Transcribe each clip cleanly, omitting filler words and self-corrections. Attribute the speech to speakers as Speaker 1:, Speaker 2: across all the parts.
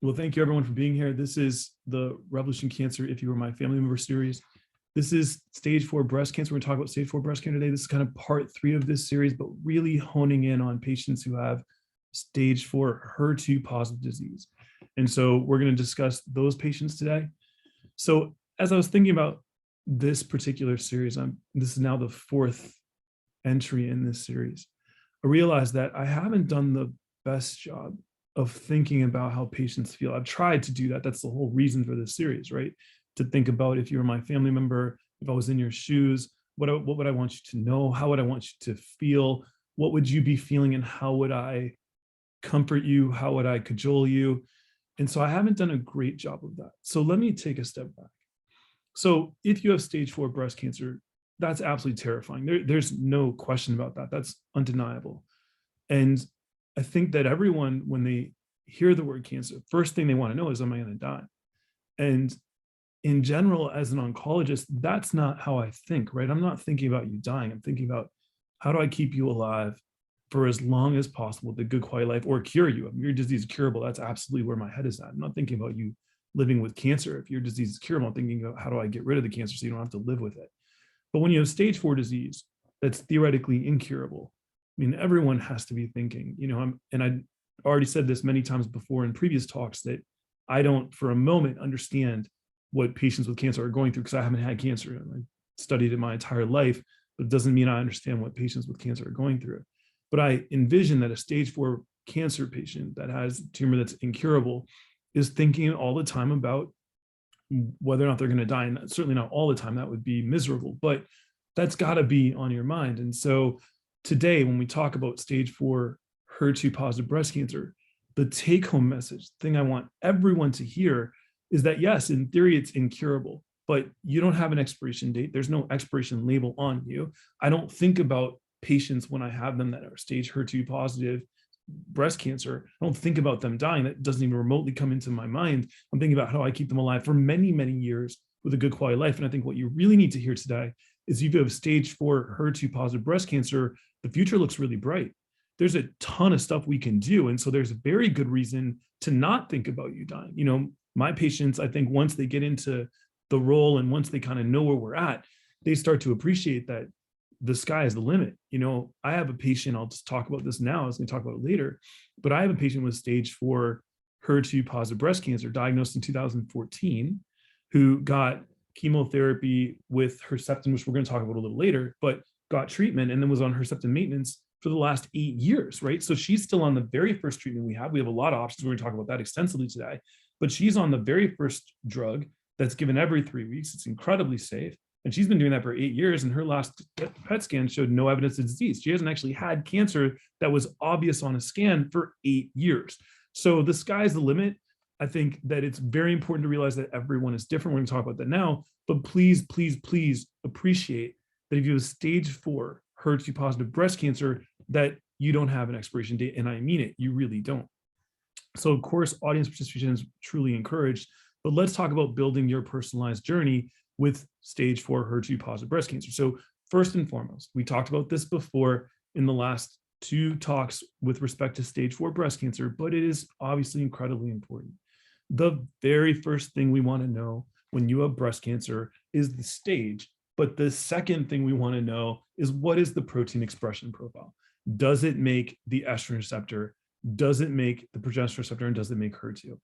Speaker 1: Well, thank you everyone for being here. This is the Revolution Cancer If You Were My Family Member series. This is stage 4 breast cancer. We're going to talk about stage 4 breast cancer today. This is kind of part 3 of this series, but really honing in on patients who have stage 4 HER2 positive disease. And so we're going to discuss those patients today. So as I was thinking about this particular series, this is now the 4th entry in this series. I realized that I haven't done the best job of thinking about how patients feel. I've tried to do that. That's the whole reason for this series, right? To think about if you were my family member, if I was in your shoes, what would I want you to know? How would I want you to feel? What would you be feeling and how would I comfort you? How would I cajole you? And so I haven't done a great job of that. So let me take a step back. So if you have stage 4 breast cancer, that's absolutely terrifying. There's no question about that. That's undeniable. And I think that everyone, when they hear the word cancer, first thing they want to know is, am I going to die? And in general, as an oncologist, that's not how I think, right? I'm not thinking about you dying. I'm thinking about how do I keep you alive for as long as possible, the good quality life, or cure you. If your disease is curable, that's absolutely where my head is at. I'm not thinking about you living with cancer. If your disease is curable, I'm thinking about how do I get rid of the cancer so you don't have to live with it. But when you have stage 4 disease that's theoretically incurable, I mean, everyone has to be thinking, and I already said this many times before in previous talks, that I don't for a moment understand what patients with cancer are going through because I haven't had cancer. I studied it my entire life, but it doesn't mean I understand what patients with cancer are going through. But I envision that a stage 4 cancer patient that has a tumor that's incurable is thinking all the time about whether or not they're going to die. And certainly not all the time, that would be miserable, but that's got to be on your mind. And so today, when we talk about stage 4 HER2 positive breast cancer, the take-home message, the thing I want everyone to hear is that yes, in theory, it's incurable, but you don't have an expiration date. There's no expiration label on you. I don't think about patients when I have them that are stage HER2 positive breast cancer. I don't think about them dying. That doesn't even remotely come into my mind. I'm thinking about how I keep them alive for many, many years with a good quality life. And I think what you really need to hear today is if you have stage 4 HER2 positive breast cancer, the future looks really bright. There's a ton of stuff we can do. And so there's a very good reason to not think about you dying. My patients, I think once they get into the role and once they kind of know where we're at, they start to appreciate that the sky is the limit. I have a patient, I'll just talk about this now, I was going to talk about it later, but I have a patient with stage 4 HER2 positive breast cancer diagnosed in 2014 who got chemotherapy with Herceptin, which we're going to talk about a little later, but got treatment and then was on Herceptin maintenance for the last 8 years, right? So she's still on the very first treatment we have. We have a lot of options. We're going to talk about that extensively today, but she's on the very first drug that's given every 3 weeks. It's incredibly safe. And she's been doing that for 8 years. And her last PET scan showed no evidence of disease. She hasn't actually had cancer that was obvious on a scan for 8 years. So the sky's the limit. I think that it's very important to realize that everyone is different. We're going to talk about that now, but please, please, please appreciate that if you have stage 4 HER2 positive breast cancer, that you don't have an expiration date. And I mean it, you really don't. So of course, audience participation is truly encouraged, but let's talk about building your personalized journey with stage 4 HER2 positive breast cancer. So first and foremost, we talked about this before in the last 2 talks with respect to stage 4 breast cancer, but it is obviously incredibly important. The very first thing we want to know when you have breast cancer is the stage, but the second thing we want to know is what is the protein expression profile? Does it make the estrogen receptor? Does it make the progesterone receptor? And does it make HER2?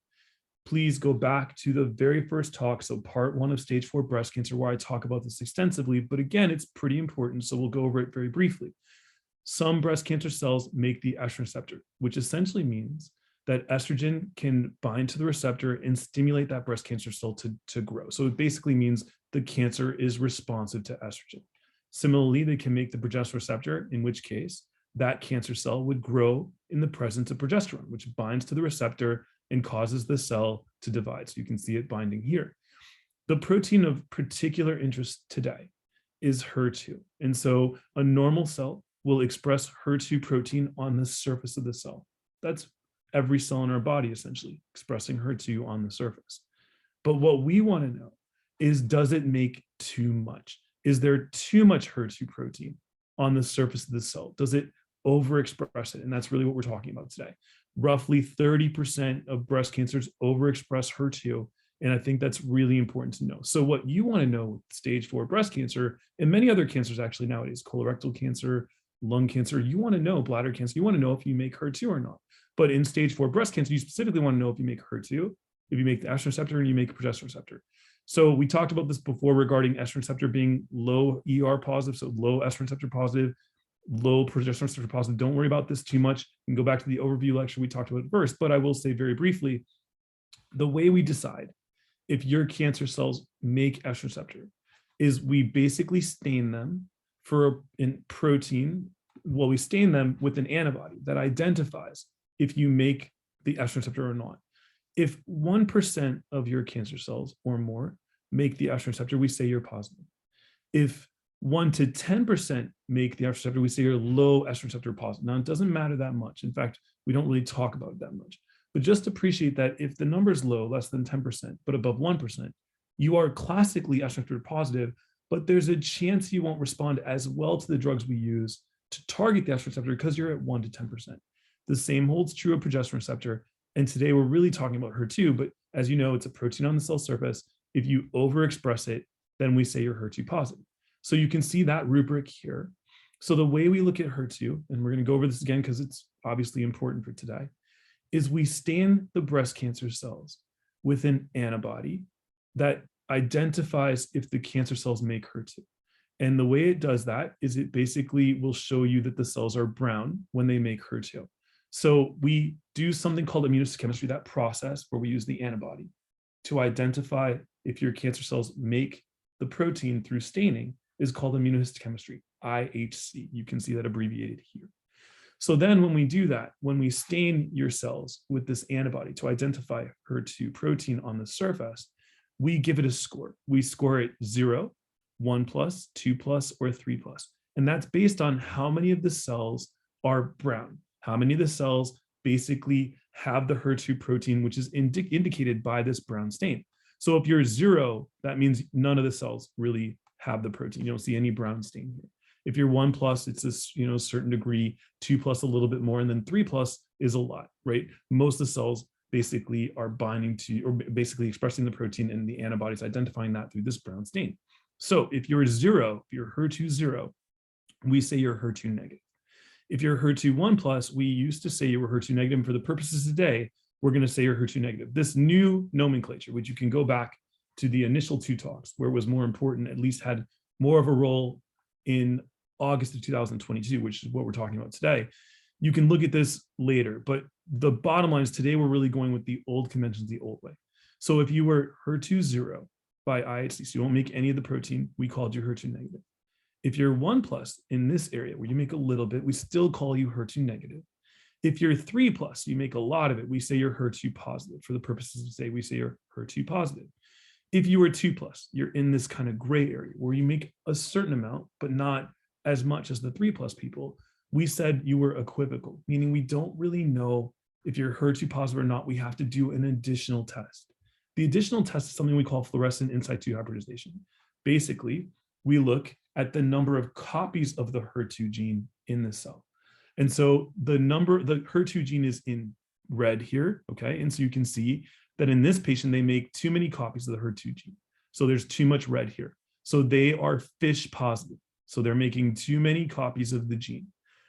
Speaker 1: Please go back to the very first talk, so part 1 of stage 4 breast cancer, where I talk about this extensively, but again, it's pretty important, so we'll go over it very briefly. Some breast cancer cells make the estrogen receptor, which essentially means that estrogen can bind to the receptor and stimulate that breast cancer cell to grow. So it basically means the cancer is responsive to estrogen. Similarly, they can make the progesterone receptor, in which case that cancer cell would grow in the presence of progesterone, which binds to the receptor and causes the cell to divide. So you can see it binding here. The protein of particular interest today is HER2. And so a normal cell will express HER2 protein on the surface of the cell. That's every cell in our body essentially expressing HER2 on the surface. But what we want to know is, does it make too much? Is there too much HER2 protein on the surface of the cell? Does it overexpress it? And that's really what we're talking about today. Roughly 30% of breast cancers overexpress HER2. And I think that's really important to know. So what you want to know with stage 4 breast cancer and many other cancers actually nowadays, colorectal cancer, lung cancer, you want to know bladder cancer, you want to know if you make HER2 or not. But in stage 4 breast cancer, you specifically want to know if you make HER2, if you make the estrogen receptor and you make a progesterone receptor. So we talked about this before regarding estrogen receptor being low ER positive, so low estrogen receptor positive, low progesterone receptor positive. Don't worry about this too much. You can go back to the overview lecture we talked about it first, but I will say very briefly, the way we decide if your cancer cells make estrogen receptor is we basically stain them for a protein. Well, we stain them with an antibody that identifies if you make the estrogen receptor or not. If 1% of your cancer cells or more make the estrogen receptor, we say you're positive. If 1 to 10% make the estrogen receptor, we say you're low estrogen receptor positive. Now, it doesn't matter that much. In fact, we don't really talk about it that much. But just appreciate that if the number is low, less than 10%, but above 1%, you are classically estrogen receptor positive, but there's a chance you won't respond as well to the drugs we use to target the estrogen receptor because you're at 1 to 10%. The same holds true of progesterone receptor. And today we're really talking about HER2, but as you know, it's a protein on the cell surface. If you overexpress it, then we say you're HER2 positive. So you can see that rubric here. So the way we look at HER2, and we're going to go over this again because it's obviously important for today, is we stain the breast cancer cells with an antibody that identifies if the cancer cells make HER2. And the way it does that is it basically will show you that the cells are brown when they make HER2. So we do something called immunohistochemistry, that process where we use the antibody to identify if your cancer cells make the protein through staining is called immunohistochemistry, IHC. You can see that abbreviated here. So then when we do that, when we stain your cells with this antibody to identify HER2 protein on the surface, we give it a score. We score it 0, 1+, 2+, or 3+. And that's based on how many of the cells are brown, how many of the cells basically have the HER2 protein, which is indicated by this brown stain. So if you're 0, that means none of the cells really have the protein. You don't see any brown stain here. If you're 1+, it's a certain degree, 2+ a little bit more, and then 3+ is a lot, right? Most of the cells basically are binding to, or basically expressing the protein, and the antibodies identifying that through this brown stain. So if you're 0, if you're HER2 0, we say you're HER2 negative. If you're HER2 1+, we used to say you were HER2 negative, and for the purposes of today, we're going to say you're HER2 negative. This new nomenclature, which you can go back to the initial 2 talks, where it was more important, at least had more of a role in August of 2022, which is what we're talking about today. You can look at this later, but the bottom line is today we're really going with the old conventions the old way. So if you were HER2 0 by IHC, so you won't make any of the protein, we called you HER2 negative. If you're 1+ in this area where you make a little bit, we still call you HER2 negative. If you're 3+, you make a lot of it, we say you're HER2 positive. For the purposes of today, we say you're HER2 positive. If you were 2+, you're in this kind of gray area where you make a certain amount, but not as much as the 3+ people. We said you were equivocal, meaning we don't really know if you're HER2 positive or not. We have to do an additional test. The additional test is something we call fluorescent in situ hybridization. Basically, we look at the number of copies of the HER2 gene in the cell. And so the HER2 gene is in red here, okay? And so you can see that in this patient, they make too many copies of the HER2 gene. So there's too much red here. So they are FISH positive. So they're making too many copies of the gene.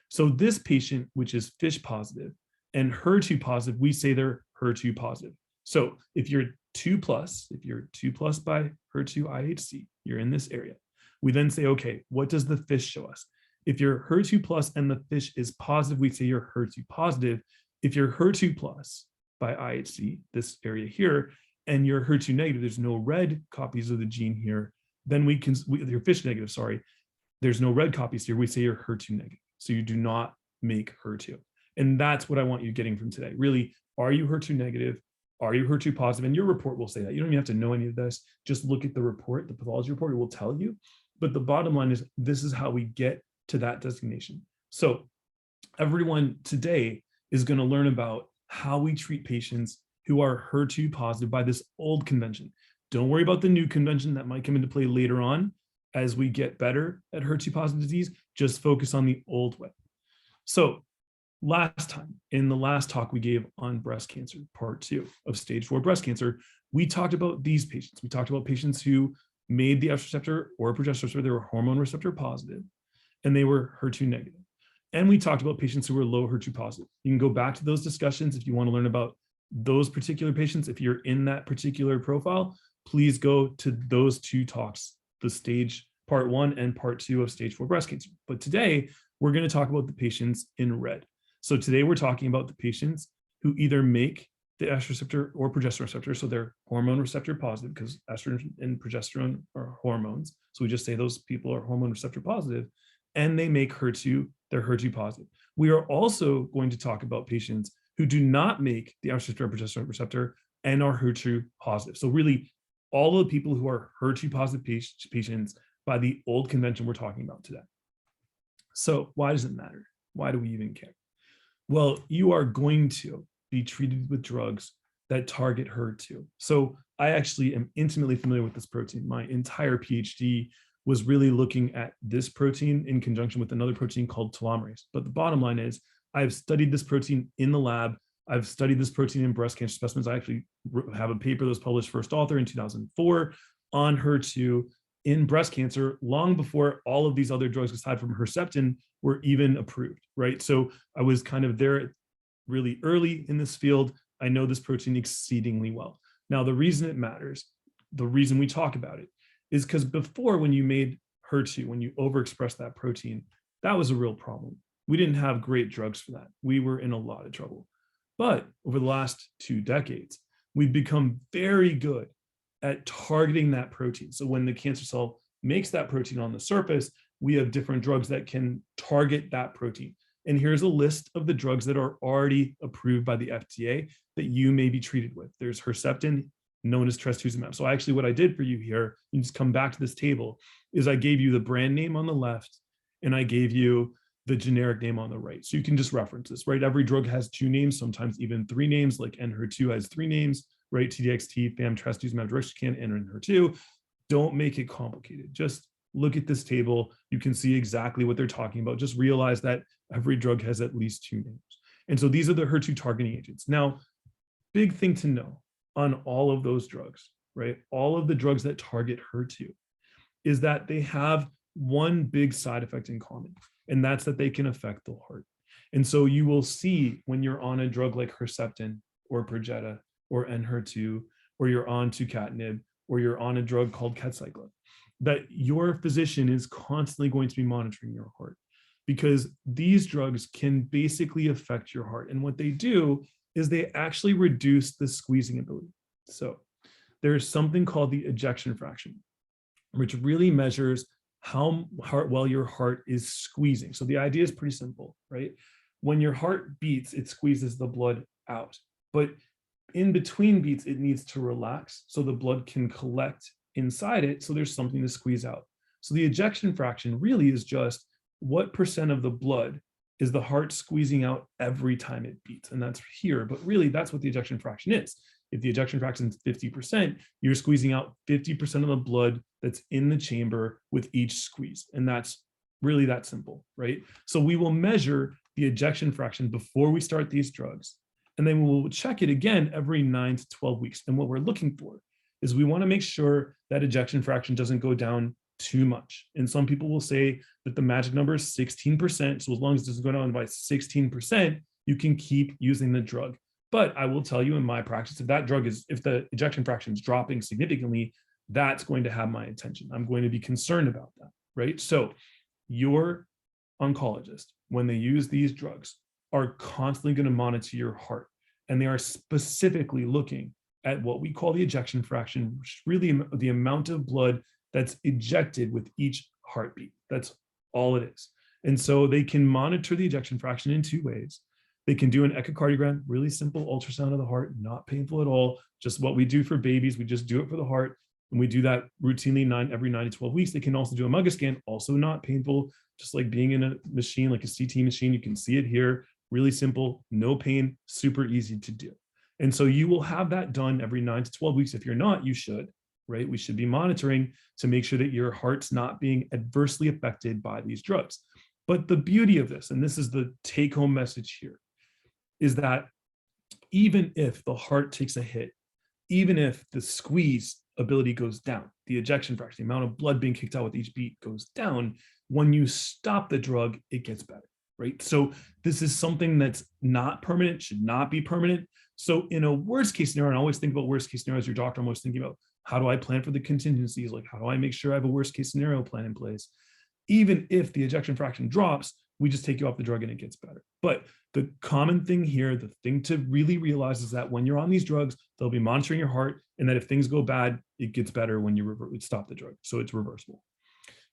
Speaker 1: So this patient, which is FISH positive and HER2 positive, we say they're HER2 positive. So if you're 2+, if you're 2+ by HER2 IHC, you're in this area. We then say, okay, what does the FISH show us? If you're HER2+ and the FISH is positive, we say you're HER2 positive. If you're HER2+ by IHC, this area here, and you're HER2 negative, there's no red copies of the gene here, then you're FISH negative, sorry, there's no red copies here, we say you're HER2 negative. So you do not make HER2. And that's what I want you getting from today. Really, are you HER2 negative? Are you HER2 positive? And your report will say that. You don't even have to know any of this. Just look at the report, the pathology report, it will tell you. But the bottom line is this is how we get to that designation. So everyone today is going to learn about how we treat patients who are HER2 positive by this old convention. Don't worry about the new convention that might come into play later on as we get better at HER2 positive disease. Just focus on the old way. So last time, in the last talk we gave on breast cancer, part 2 of stage 4 breast cancer, we talked about these patients. We talked about patients who made the estrogen receptor or progesterone receptor, they were hormone receptor positive, and they were HER2 negative. And we talked about patients who were low HER2 positive. You can go back to those discussions if you want to learn about those particular patients. If you're in that particular profile, please go to those 2 talks, the stage part 1 and part 2 of stage 4 breast cancer. But today, we're going to talk about the patients in red. So today we're talking about the patients who either make the estrogen receptor or progesterone receptor, so they're hormone receptor positive because estrogen and progesterone are hormones. So we just say those people are hormone receptor positive, and they make HER2, they're HER2 positive. We are also going to talk about patients who do not make the estrogen or progesterone receptor and are HER2 positive. So really, all of the people who are HER2 positive patients by the old convention we're talking about today. So why does it matter? Why do we even care? Well, you are going to be treated with drugs that target HER2. So I actually am intimately familiar with this protein. My entire PhD was really looking at this protein in conjunction with another protein called telomerase. But the bottom line is I've studied this protein in the lab. I've studied this protein in breast cancer specimens. I actually have a paper that was published first author in 2004 on HER2 in breast cancer, long before all of these other drugs aside from Herceptin were even approved, right? So I was kind of there really early in this field. I know this protein exceedingly well. Now, the reason it matters, the reason we talk about it, is because before, when you made HER2, when you overexpressed that protein, that was a real problem. We didn't have great drugs for that. We were in a lot of trouble. But over the last 2 decades, we've become very good at targeting that protein. So when the cancer cell makes that protein on the surface, we have different drugs that can target that protein. And here's a list of the drugs that are already approved by the FDA that you may be treated with. There's Herceptin, known as trastuzumab. So actually what I did for you here, you just come back to this table, is I gave you the brand name on the left, and I gave you the generic name on the right. So you can just reference this, right? Every drug has 2 names, sometimes even 3 names, like Enhertu has 3 names, right? TDXT, FAM, trastuzumab deruxtecan, and Enhertu. Don't make it complicated. Just look at this table. You can see exactly what they're talking about. Just realize that every drug has at least 2 names. And so these are the HER2 targeting agents. Now, big thing to know on all of those drugs, right? All of the drugs that target HER2 is that they have one big side effect in common, and that's that they can affect the heart. And so you will see when you're on a drug like Herceptin or Perjeta or Enhertu, or you're on tucatinib, or you're on a drug called Kadcyla, that your physician is constantly going to be monitoring your heart, because these drugs can basically affect your heart. And what they do is they actually reduce the squeezing ability. So there's something called the ejection fraction, which really measures how well your heart is squeezing. So the idea is pretty simple, right? When your heart beats, it squeezes the blood out. But in between beats, it needs to relax so the blood can collect inside it, so there's something to squeeze out. So the ejection fraction really is just what percent of the blood is the heart squeezing out every time it beats. And that's here, but really that's what the ejection fraction is. If the ejection fraction is 50%, you're squeezing out 50% of the blood that's in the chamber with each squeeze. And that's really that simple, right? So we will measure the ejection fraction before we start these drugs, and then we'll check it again every 9 to 12 weeks. And what we're looking for is we want to make sure that ejection fraction doesn't go down too much. And some people will say that the magic number is 16%. So as long as it doesn't go down by 16%, you can keep using the drug. But I will tell you in my practice, if the ejection fraction is dropping significantly, that's going to have my attention. I'm going to be concerned about that, right? So your oncologist, when they use these drugs, are constantly going to monitor your heart. And they are specifically looking at what we call the ejection fraction, which is really the amount of blood that's ejected with each heartbeat. That's all it is. And so they can monitor the ejection fraction in 2 ways. They can do an echocardiogram, really simple ultrasound of the heart, not painful at all, just what we do for babies. We just do it for the heart. And we do that routinely every 9 to 12 weeks. They can also do a MUGA scan, also not painful, just like being in a machine, like a CT machine. You can see it here, really simple, no pain, super easy to do. And so you will have that done every 9 to 12 weeks. If you're not, you should, right? We should be monitoring to make sure that your heart's not being adversely affected by these drugs. But the beauty of this, and this is the take-home message here, is that even if the heart takes a hit, even if the squeeze ability goes down, the ejection fraction, the amount of blood being kicked out with each beat goes down, when you stop the drug, it gets better, right? So this is something that's not permanent, should not be permanent. So in a worst case scenario, and I always think about worst case scenario as your doctor, I'm always thinking about how do I plan for the contingencies? Like, how do I make sure I have a worst case scenario plan in place? Even if the ejection fraction drops, we just take you off the drug and it gets better. But the common thing here, the thing to really realize is that when you're on these drugs, they'll be monitoring your heart, and that if things go bad, it gets better when you stop the drug. So it's reversible.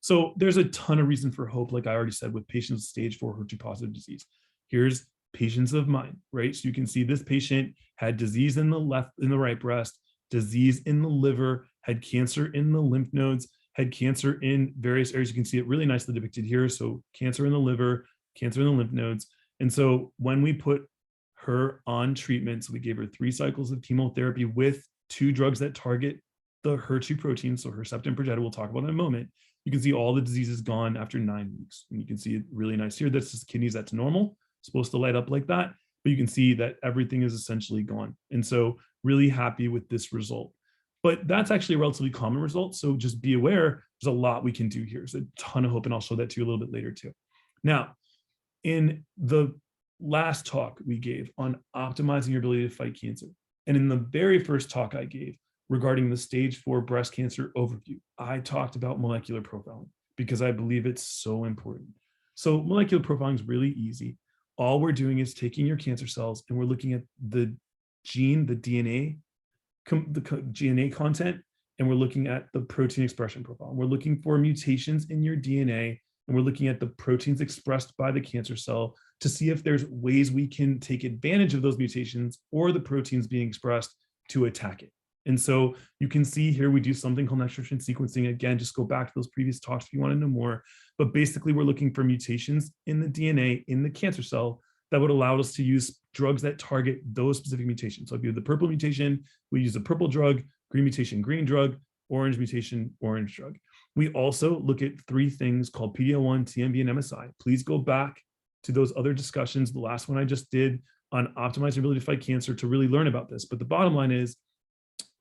Speaker 1: So there's a ton of reason for hope, like I already said, with patients with stage 4 HER2 positive disease. Here's patients of mine, right? So you can see this patient had disease in the right breast, disease in the liver, had cancer in the lymph nodes, had cancer in various areas. You can see it really nicely depicted here. So cancer in the liver, cancer in the lymph nodes. And so when we put her on treatment, so we gave her 3 cycles of chemotherapy with 2 drugs that target the HER2 protein, so Herceptin and Perjeta, we'll talk about in a moment, you can see all the disease is gone after 9 weeks. And you can see it really nice here. That's just kidneys, that's normal, supposed to light up like that. But you can see that everything is essentially gone. And so really happy with this result. But that's actually a relatively common result. So just be aware, there's a lot we can do here. There's a ton of hope, and I'll show that to you a little bit later too. Now, in the last talk we gave on optimizing your ability to fight cancer, and in the very first talk I gave regarding the stage 4 breast cancer overview, I talked about molecular profiling because I believe it's so important. So molecular profiling is really easy. All we're doing is taking your cancer cells and we're looking at the gene, the DNA content, and we're looking at the protein expression profile. We're looking for mutations in your DNA, and we're looking at the proteins expressed by the cancer cell to see if there's ways we can take advantage of those mutations or the proteins being expressed to attack it. And so you can see here, we do something called next-generation sequencing. Again, just go back to those previous talks if you want to know more. But basically, we're looking for mutations in the DNA in the cancer cell that would allow us to use drugs that target those specific mutations. So if you have the purple mutation, we use a purple drug, green mutation, green drug, orange mutation, orange drug. We also look at 3 things called PD-L1, TMB, and MSI. Please go back to those other discussions, the last one I just did on optimizing your ability to fight cancer, to really learn about this. But the bottom line is,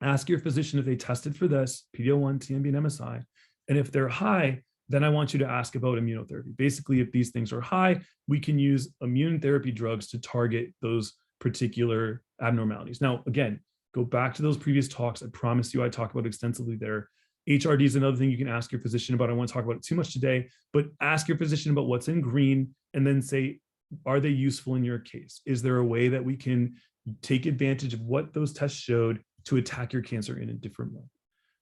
Speaker 1: ask your physician if they tested for this, PD-L1, TMB, and MSI. And if they're high, then I want you to ask about immunotherapy. Basically, if these things are high, we can use immune therapy drugs to target those particular abnormalities. Now, again, go back to those previous talks. I promise you I talk about extensively there. HRD is another thing you can ask your physician about. I won't talk about it too much today, but ask your physician about what's in green and then say, are they useful in your case? Is there a way that we can take advantage of what those tests showed to attack your cancer in a different way?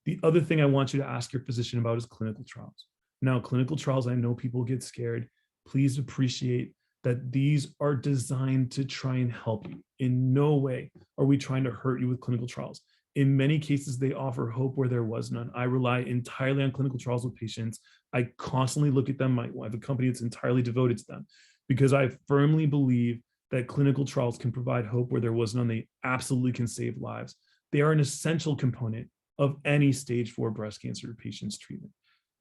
Speaker 1: The other thing I want you to ask your physician about is clinical trials. Now, clinical trials, I know people get scared. Please appreciate that these are designed to try and help you. In no way are we trying to hurt you with clinical trials. In many cases, they offer hope where there was none. I rely entirely on clinical trials with patients. I constantly look at them. I have a company that's entirely devoted to them because I firmly believe that clinical trials can provide hope where there was none. They absolutely can save lives. They are an essential component of any stage 4 breast cancer patient's treatment.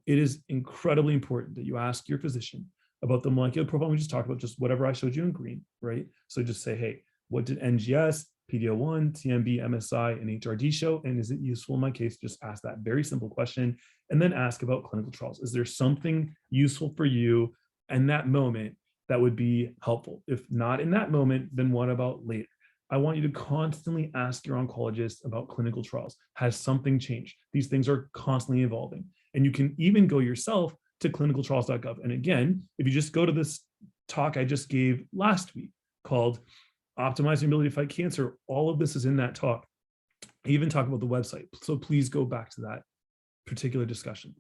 Speaker 1: It is incredibly important that you ask your physician about the molecular profile we just talked about, just whatever I showed you in green, right? So just say, hey, what did NGS, PD-L1, TMB, MSI, and HRD show? And is it useful in my case? Just ask that very simple question and then ask about clinical trials. Is there something useful for you in that moment that would be helpful? If not in that moment, then what about later? I want you to constantly ask your oncologist about clinical trials. Has something changed? These things are constantly evolving. And you can even go yourself to clinicaltrials.gov. And again, if you just go to this talk I just gave last week called Optimizing Ability to Fight Cancer, all of this is in that talk. I even talk about the website. So please go back to that particular discussion.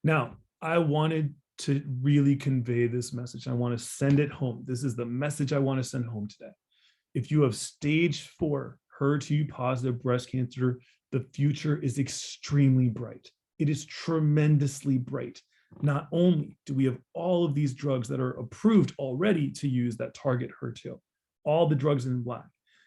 Speaker 1: Now, I wanted to really convey this message. I want to send it home. This is the message I want to send home today. If you have stage 4 HER2 positive breast cancer, the future is extremely bright. It is tremendously bright. Not only do we have all of these drugs that are approved already to use that target HER2, all the drugs in black.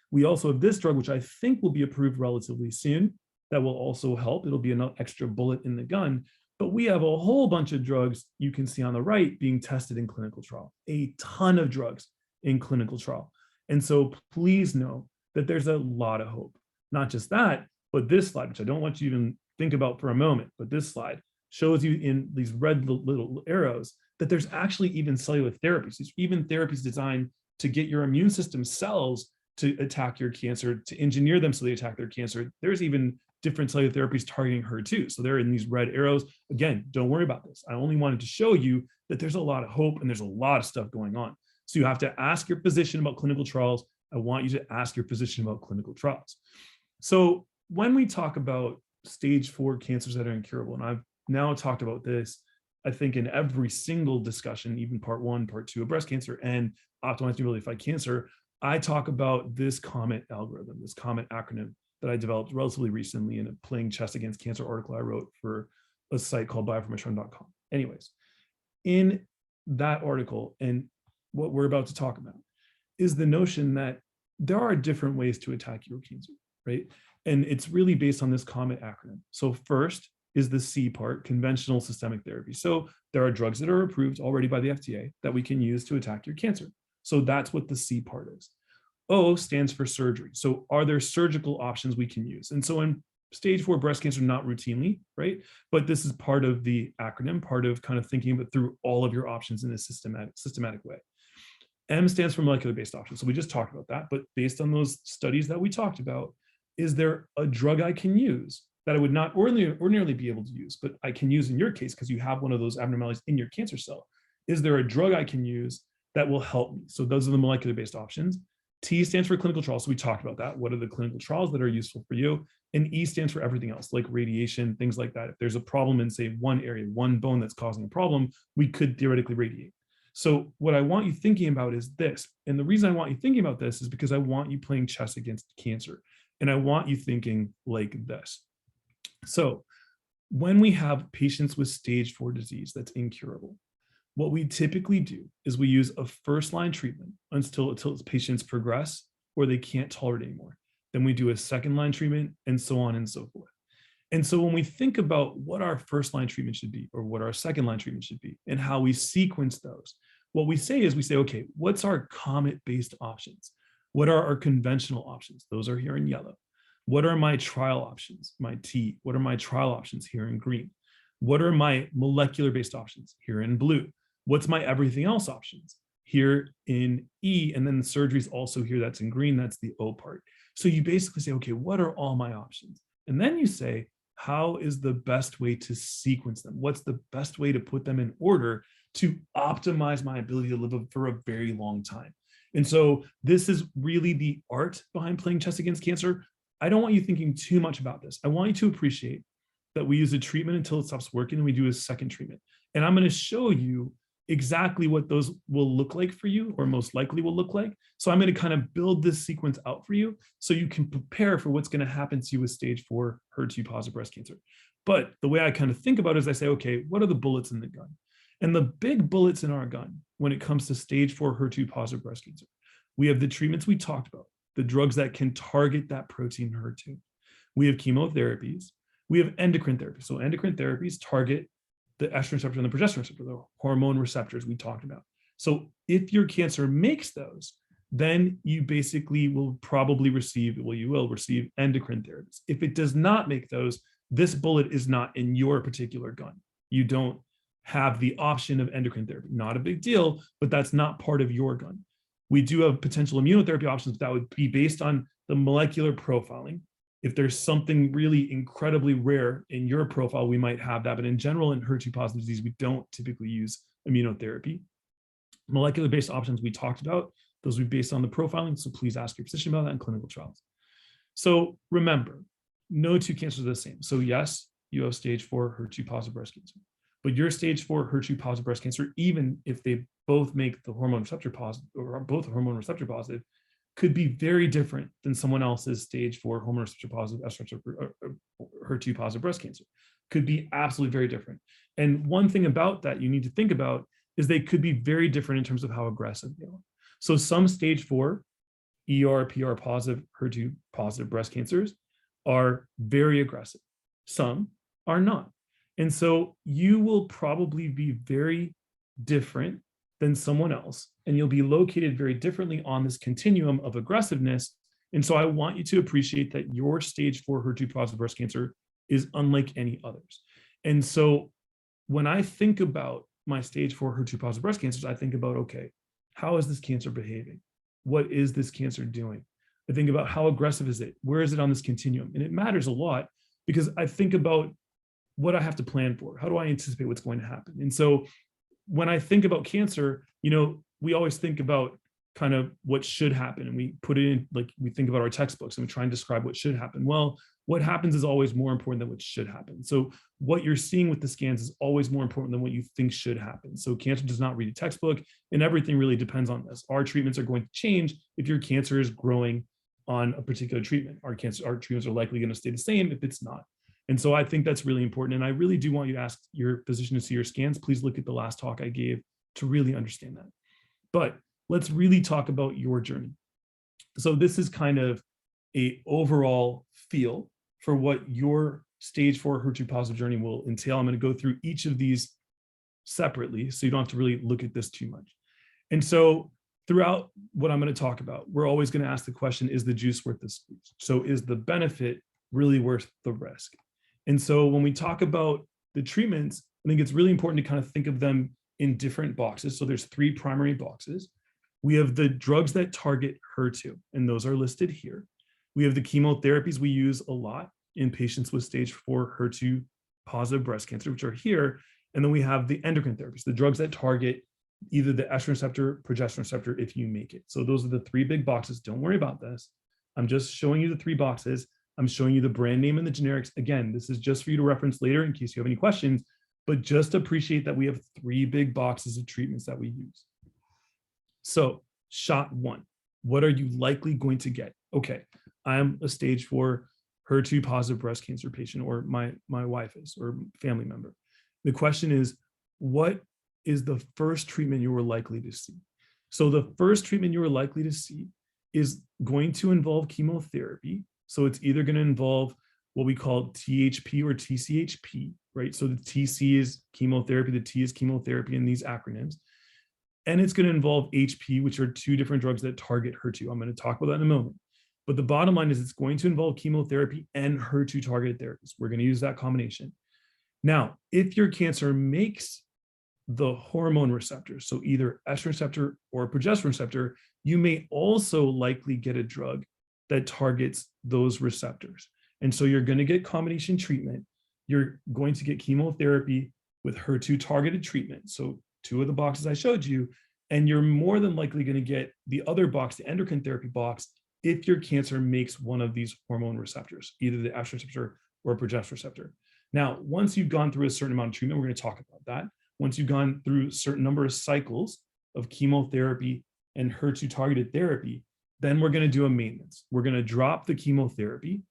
Speaker 1: We also have this drug, which I think will be approved relatively soon, that will also help. It'll be an extra bullet in the gun. But we have a whole bunch of drugs you can see on the right being tested in clinical trial, a ton of drugs in clinical trial. And so please know that there's a lot of hope. Not just that, but this slide, which I don't want you to even think about for a moment, but this slide shows you in these red little arrows that there's actually even cellular therapies. There's even therapies designed to get your immune system cells to attack your cancer, to engineer them so they attack their cancer. There's even different cellular therapies targeting HER2. So they're in these red arrows. Again, don't worry about this. I only wanted to show you that there's a lot of hope and there's a lot of stuff going on. So you have to ask your physician about clinical trials. I want you to ask your physician about clinical trials. So when we talk about stage 4 cancers that are incurable, and I've now talked about this, I think in every single discussion, even part 1, part 2 of breast cancer and optimized newly fight cancer, I talk about this COMET algorithm, this COMET acronym that I developed relatively recently in a Playing Chess Against Cancer article I wrote for a site called bioinformation.com. Anyways, in that article and what we're about to talk about is the notion that there are different ways to attack your cancer, right? And it's really based on this COMET acronym. So first is the C part, conventional systemic therapy. So there are drugs that are approved already by the FDA that we can use to attack your cancer. So that's what the C part is. O stands for surgery. So are there surgical options we can use? And so in stage 4 breast cancer, not routinely, right? But this is part of the acronym, part of kind of thinking about through all of your options in a systematic way. M stands for molecular-based options. So we just talked about that, but based on those studies that we talked about, is there a drug I can use that I would not ordinarily be able to use, but I can use in your case because you have one of those abnormalities in your cancer cell? Is there a drug I can use that will help me? So those are the molecular-based options. T stands for clinical trials. So we talked about that. What are the clinical trials that are useful for you? And E stands for everything else, like radiation, things like that. If there's a problem in, say, one area, one bone that's causing a problem, we could theoretically radiate. So what I want you thinking about is this. And the reason I want you thinking about this is because I want you playing chess against cancer. And I want you thinking like this. So when we have patients with stage 4 disease that's incurable, what we typically do is we use a first-line treatment until patients progress or they can't tolerate anymore. Then we do a second-line treatment and so on and so forth. And so when we think about what our first-line treatment should be or what our second-line treatment should be and how we sequence those, what we say is we say, okay, what's our COMET-based options? What are our conventional options? Those are here in yellow. What are my trial options, my T? What are my trial options here in green? What are my molecular-based options here in blue? What's my everything else options here in E? And then the surgery is also here, that's in green, that's the O part. So you basically say, okay, what are all my options? And then you say, how is the best way to sequence them? What's the best way to put them in order to optimize my ability to live for a very long time? And so this is really the art behind playing chess against cancer. I don't want you thinking too much about this. I want you to appreciate that we use a treatment until it stops working and we do a second treatment. And I'm going to show you exactly what those will look like for you, or most likely will look like. So I'm going to kind of build this sequence out for you so you can prepare for what's going to happen to you with stage 4 HER2 positive breast cancer. But the way I kind of think about it is I say, okay, what are the bullets in the gun? And the big bullets in our gun when it comes to stage 4 HER2 positive breast cancer, we have the treatments we talked about, the drugs that can target that protein HER2. We have chemotherapies. We have endocrine therapies. So endocrine therapies target the estrogen receptor and the progesterone receptor, the hormone receptors we talked about. So if your cancer makes those, then you basically will probably receive, well, you will receive endocrine therapies. If it does not make those, this bullet is not in your particular gun. You don't have the option of endocrine therapy. Not a big deal, but that's not part of your gun. We do have potential immunotherapy options that would be based on the molecular profiling. If there's something really incredibly rare in your profile, we might have that. But in general, in HER2 positive disease, we don't typically use immunotherapy. Molecular-based options we talked about, those would be based on the profiling. So please ask your physician about that in clinical trials. So remember, no two cancers are the same. So yes, you have stage 4 HER2 positive breast cancer, but your stage 4 HER2 positive breast cancer, even if they both make the hormone receptor positive or both hormone receptor positive, could be very different than someone else's stage 4 hormone receptor positive, HER2 positive breast cancer. Could be absolutely very different. And one thing about that you need to think about is they could be very different in terms of how aggressive they are. So some stage 4 ER, PR positive, HER2 positive breast cancers are very aggressive. Some are not. And so you will probably be very different than someone else, and you'll be located very differently on this continuum of aggressiveness. And so I want you to appreciate that your stage 4 HER2 positive breast cancer is unlike any others. And so when I think about my stage 4 HER2 positive breast cancers, I think about, okay, how is this cancer behaving? What is this cancer doing? I think about how aggressive is it? Where is it on this continuum? And it matters a lot because I think about what I have to plan for. How do I anticipate what's going to happen? And so when I think about cancer, we always think about kind of what should happen, and we put it in, like, we think about our textbooks and we try and describe what should happen. Well, what happens is always more important than what should happen. So what you're seeing with the scans is always more important than what you think should happen. So cancer does not read a textbook, and everything really depends on this. Our treatments are going to change if your cancer is growing on a particular treatment. Our treatments are likely going to stay the same if it's not. And so I think that's really important. And I really do want you to ask your physician to see your scans. Please look at the last talk I gave to really understand that. But let's really talk about your journey. So this is kind of an overall feel for what your stage 4 HER2 positive journey will entail. I'm going to go through each of these separately, so you don't have to really look at this too much. And so throughout what I'm going to talk about, we're always going to ask the question, is the juice worth the squeeze? So is the benefit really worth the risk? And so when we talk about the treatments, I think it's really important to kind of think of them in different boxes. So there's 3 primary boxes. We have the drugs that target HER2, and those are listed here. We have the chemotherapies we use a lot in patients with stage 4 HER2 positive breast cancer, which are here. And then we have the endocrine therapies, the drugs that target either the estrogen receptor, progesterone receptor, if you make it. So those are the 3 big boxes. Don't worry about this. I'm just showing you the 3 boxes. I'm showing you the brand name and the generics. Again, this is just for you to reference later in case you have any questions, but just appreciate that we have 3 big boxes of treatments that we use. So shot 1, what are you likely going to get? Okay, I'm a stage 4 HER2 positive breast cancer patient, or my wife is, or family member. The question is, what is the first treatment you were likely to see? So the first treatment you were likely to see is going to involve chemotherapy. So it's either going to involve what we call THP or TCHP, right? So the TC is chemotherapy, the T is chemotherapy in these acronyms. And it's going to involve HP, which are 2 different drugs that target HER2. I'm going to talk about that in a moment. But the bottom line is it's going to involve chemotherapy and HER2 targeted therapies. We're going to use that combination. Now, if your cancer makes the hormone receptor, so either estrogen receptor or progesterone receptor, you may also likely get a drug that targets those receptors. And so you're going to get combination treatment. You're going to get chemotherapy with HER2 targeted treatment. So 2 of the boxes I showed you, and you're more than likely going to get the other box, the endocrine therapy box, if your cancer makes one of these hormone receptors, either the estrogen receptor or progesterone receptor. Now, once you've gone through a certain amount of treatment, we're going to talk about that. Once you've gone through a certain number of cycles of chemotherapy and HER2 targeted therapy, then we're going to do a maintenance. We're going to drop the chemotherapy,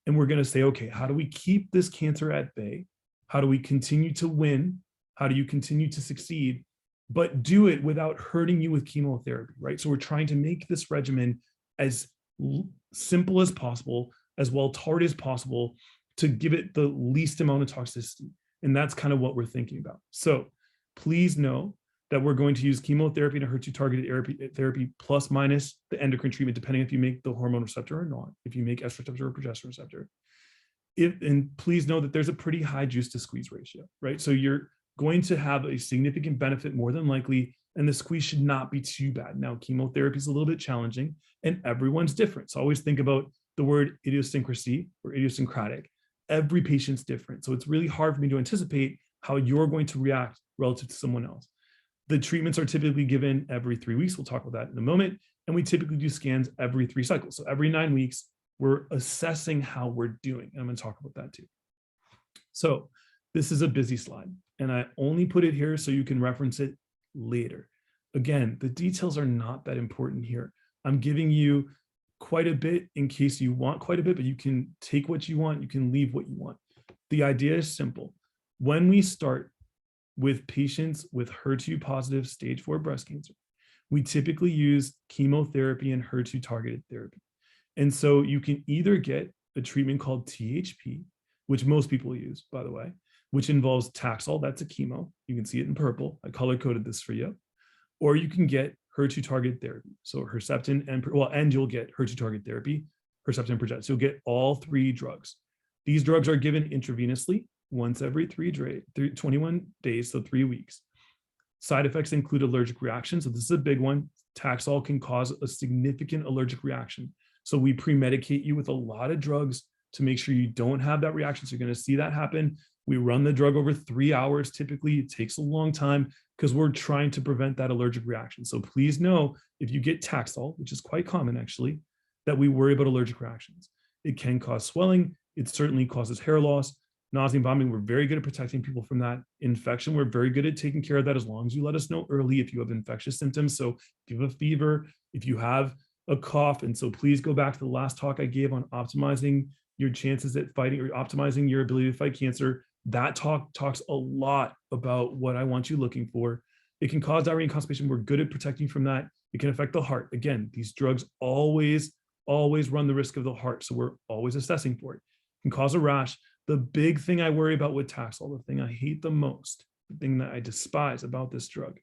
Speaker 1: and we're going to say, okay, how do we keep this cancer at bay? How do we continue to win? How do you continue to succeed, but do it without hurting you with chemotherapy, right? So we're trying to make this regimen as simple as possible, as well tolerated as possible, to give it the least amount of toxicity. And that's kind of what we're thinking about. So please know that we're going to use chemotherapy and a HER2 targeted therapy plus minus the endocrine treatment, depending if you make the hormone receptor or not, if you make estrogen receptor or progesterone receptor. And please know that there's a pretty high juice to squeeze ratio, right? So you're going to have a significant benefit more than likely, and the squeeze should not be too bad. Now, chemotherapy is a little bit challenging, and everyone's different. So always think about the word idiosyncrasy or idiosyncratic. Every patient's different. So it's really hard for me to anticipate how you're going to react relative to someone else. The treatments are typically given every 3 weeks. We'll talk about that in a moment. And we typically do scans every 3 cycles. So every 9 weeks, we're assessing how we're doing. And I'm going to talk about that too. So this is a busy slide, and I only put it here so you can reference it later. Again, the details are not that important here. I'm giving you quite a bit in case you want quite a bit, but you can take what you want, you can leave what you want. The idea is simple. When we start with patients with HER2 positive stage 4 breast cancer, we typically use chemotherapy and HER2 targeted therapy. And so you can either get a treatment called THP, which most people use, by the way, which involves Taxol. That's a chemo. You can see it in purple. I color-coded this for you. Or you can get HER2 target therapy. So Herceptin and you'll get HER2 target therapy, Herceptin and Progesterone. So you'll get all three drugs. These drugs are given intravenously once every 21 days, so 3 weeks. Side effects include allergic reactions. So this is a big one. Taxol can cause a significant allergic reaction. So we pre-medicate you with a lot of drugs to make sure you don't have that reaction. So you're going to see that happen. We run the drug over 3 hours. Typically, it takes a long time because we're trying to prevent that allergic reaction. So please know if you get Taxol, which is quite common actually, that we worry about allergic reactions. It can cause swelling. It certainly causes hair loss, nausea and vomiting. We're very good at protecting people from that. Infection, we're very good at taking care of that as long as you let us know early if you have infectious symptoms. So if you have a fever, if you have a cough, and so please go back to the last talk I gave on optimizing your chances at fighting or optimizing your ability to fight cancer. That talk talks a lot about what I want you looking for. It can cause diarrhea and constipation. We're good at protecting from that. It can affect the heart. Again, these drugs always run the risk of the heart. So we're always assessing for it. It can cause a rash. The big thing I worry about with Taxol, the thing I hate the most, the thing that I despise about this drug,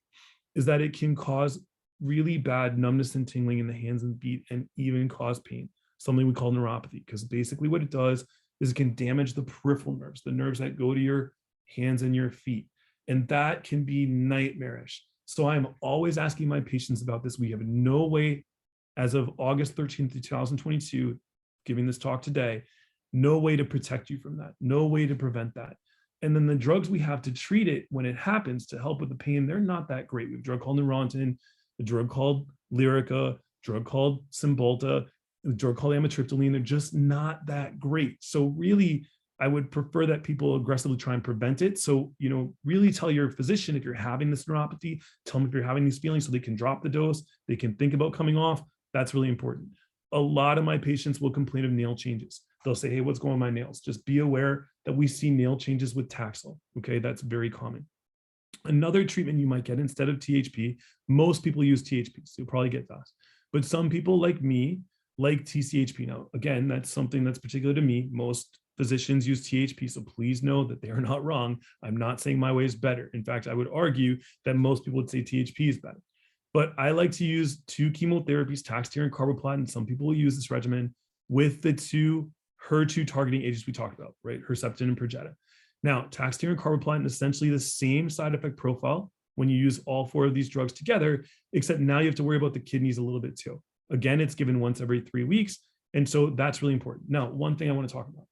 Speaker 1: is that it can cause really bad numbness and tingling in the hands and feet and even cause pain, something we call neuropathy, because basically what it does is it can damage the peripheral nerves, the nerves that go to your hands and your feet. And that can be nightmarish. So I'm always asking my patients about this. We have no way, as of August 13th, 2022, giving this talk today, no way to protect you from that, no way to prevent that. And then the drugs we have to treat it when it happens to help with the pain, they're not that great. We have a drug called Neurontin, a drug called Lyrica, a drug called Cymbalta, a drug called amitriptyline. They're just not that great. So really, I would prefer that people aggressively try and prevent it. So, really tell your physician if you're having this neuropathy, tell them if you're having these feelings so they can drop the dose, they can think about coming off. That's really important. A lot of my patients will complain of nail changes. They'll say, hey, what's going on with my nails? Just be aware that we see nail changes with Taxol. Okay, that's very common. Another treatment you might get instead of THP, most people use THP, so you'll probably get that. But some people like me like TCHP. Now, again, that's something that's particular to me. Most physicians use THP, so please know that they are not wrong. I'm not saying my way is better. In fact, I would argue that most people would say THP is better. But I like to use 2 chemotherapies, Taxotere and carboplatin. Some people will use this regimen with the 2 HER2 targeting agents we talked about, right? Herceptin and Perjeta. Now, Taxotere and carboplatin is essentially the same side effect profile when you use all 4 of these drugs together, except now you have to worry about the kidneys a little bit too. Again, it's given once every 3 weeks. And so that's really important. Now, one thing I want to talk about.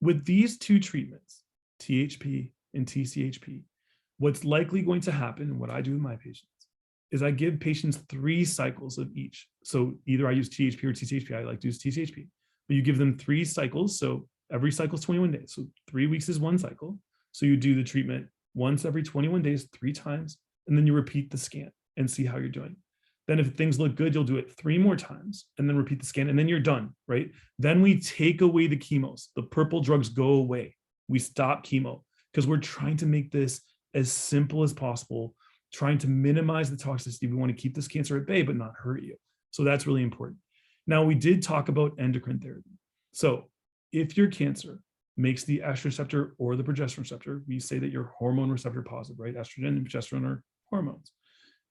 Speaker 1: With these 2 treatments, THP and TCHP, what's likely going to happen, and what I do with my patients, is I give patients 3 cycles of each. So either I use THP or TCHP. I like to use TCHP. But you give them 3 cycles. So every cycle is 21 days. So 3 weeks is 1 cycle. So you do the treatment once every 21 days, 3 times, and then you repeat the scan and see how you're doing. Then if things look good, you'll do it 3 more times and then repeat the scan, and then you're done, right? Then we take away the chemos. The purple drugs go away. We stop chemo because we're trying to make this as simple as possible, trying to minimize the toxicity. We want to keep this cancer at bay, but not hurt you. So that's really important. Now, we did talk about endocrine therapy. So if your cancer makes the estrogen receptor or the progesterone receptor, we say that you're hormone receptor positive, right? Estrogen and progesterone are hormones.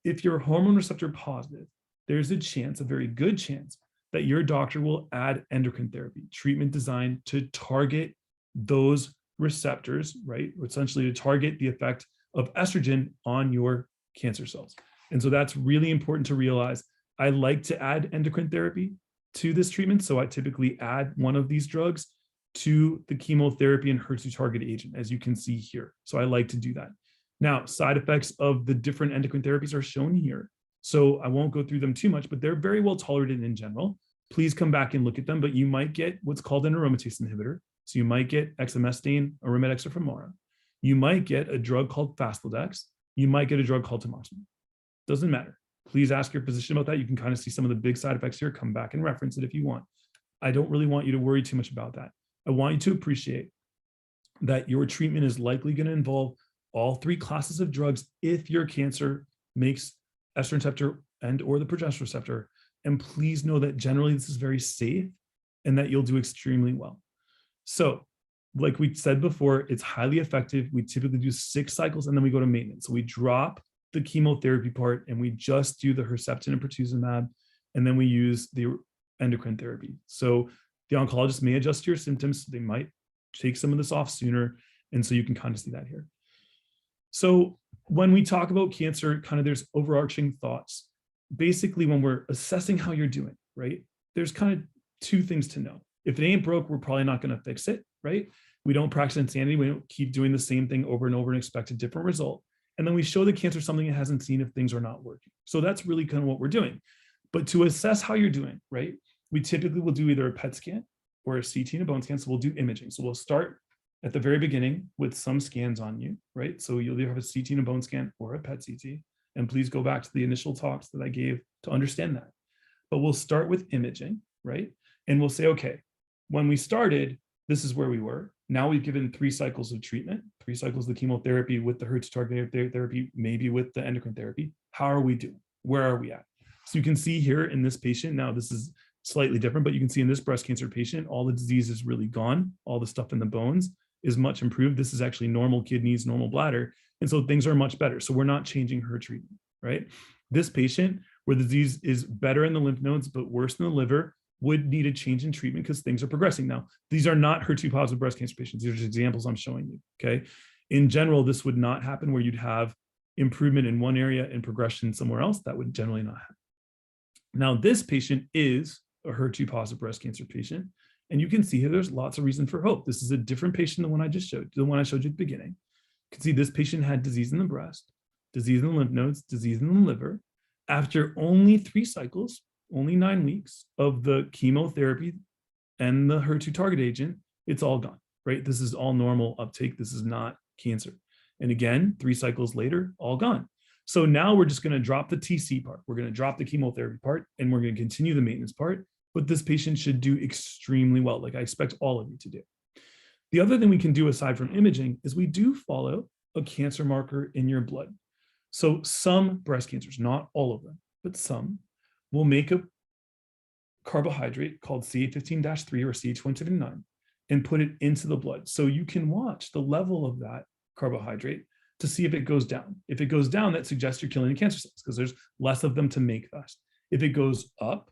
Speaker 1: If you're hormone receptor positive, there's a chance, a very good chance, that your doctor will add endocrine therapy, treatment designed to target those receptors, right? Essentially to target the effect of estrogen on your cancer cells. And so that's really important to realize. I like to add endocrine therapy to this treatment. So I typically add one of these drugs to the chemotherapy and HER2 target agent, as you can see here. So I like to do that. Now, side effects of the different endocrine therapies are shown here. So I won't go through them too much, but they're very well tolerated in general. Please come back and look at them, but you might get what's called an aromatase inhibitor. So you might get exemestane, Arimidex, or Femora. You might get a drug called Faslodex. You might get a drug called tamoxifen. Doesn't matter. Please ask your physician about that. You can kind of see some of the big side effects here. Come back and reference it if you want. I don't really want you to worry too much about that. I want you to appreciate that your treatment is likely going to involve all 3 classes of drugs if your cancer makes estrogen receptor and or the progesterone receptor. And please know that generally this is very safe and that you'll do extremely well. So like we said before, it's highly effective. We typically do 6 cycles and then we go to maintenance. So we drop the chemotherapy part and we just do the Herceptin and pertuzumab, and then we use the endocrine therapy. So the oncologist may adjust your symptoms. They might take some of this off sooner. And so you can kind of see that here. So when we talk about cancer, kind of there's overarching thoughts. Basically, when we're assessing how you're doing, right, there's kind of 2 things to know. If it ain't broke, we're probably not going to fix it, right? We don't practice insanity. We don't keep doing the same thing over and over and expect a different result. And then we show the cancer something it hasn't seen if things are not working. So that's really kind of what we're doing. But to assess how you're doing, right, we typically will do either a PET scan or a CT and a bone scan. So we'll do imaging. So we'll start at the very beginning with some scans on you, right? So you'll either have a CT and a bone scan or a PET CT. And please go back to the initial talks that I gave to understand that. But we'll start with imaging, right? And we'll say, okay, when we started, this is where we were. Now we've given 3 cycles of treatment, 3 cycles of chemotherapy with the HER2 targeted therapy, maybe with the endocrine therapy. How are we doing? Where are we at? So you can see here in this patient, now this is slightly different, but you can see in this breast cancer patient, all the disease is really gone. All the stuff in the bones is much improved. This is actually normal kidneys, normal bladder. And so things are much better. So we're not changing her treatment, right? This patient where the disease is better in the lymph nodes, but worse in the liver, would need a change in treatment because things are progressing. Now, these are not HER2 positive breast cancer patients. These are just examples I'm showing you, okay? In general, this would not happen where you'd have improvement in one area and progression somewhere else. That would generally not happen. Now, this patient is a HER2 positive breast cancer patient. And you can see here, there's lots of reason for hope. This is a different patient than the one I just showed, the one I showed you at the beginning. You can see this patient had disease in the breast, disease in the lymph nodes, disease in the liver. After only 3 cycles, only 9 weeks of the chemotherapy and the HER2 target agent, it's all gone, right? This is all normal uptake. This is not cancer. And again, 3 cycles later, all gone. So now we're just going to drop the TC part. We're going to drop the chemotherapy part, and we're going to continue the maintenance part. But this patient should do extremely well, like I expect all of you to do. The other thing we can do aside from imaging is we do follow a cancer marker in your blood. So some breast cancers, not all of them, but some, will make a carbohydrate called CA15-3 or CH179 and put it into the blood. So you can watch the level of that carbohydrate to see if it goes down. If it goes down, that suggests you're killing the cancer cells because there's less of them to make fast. If it goes up,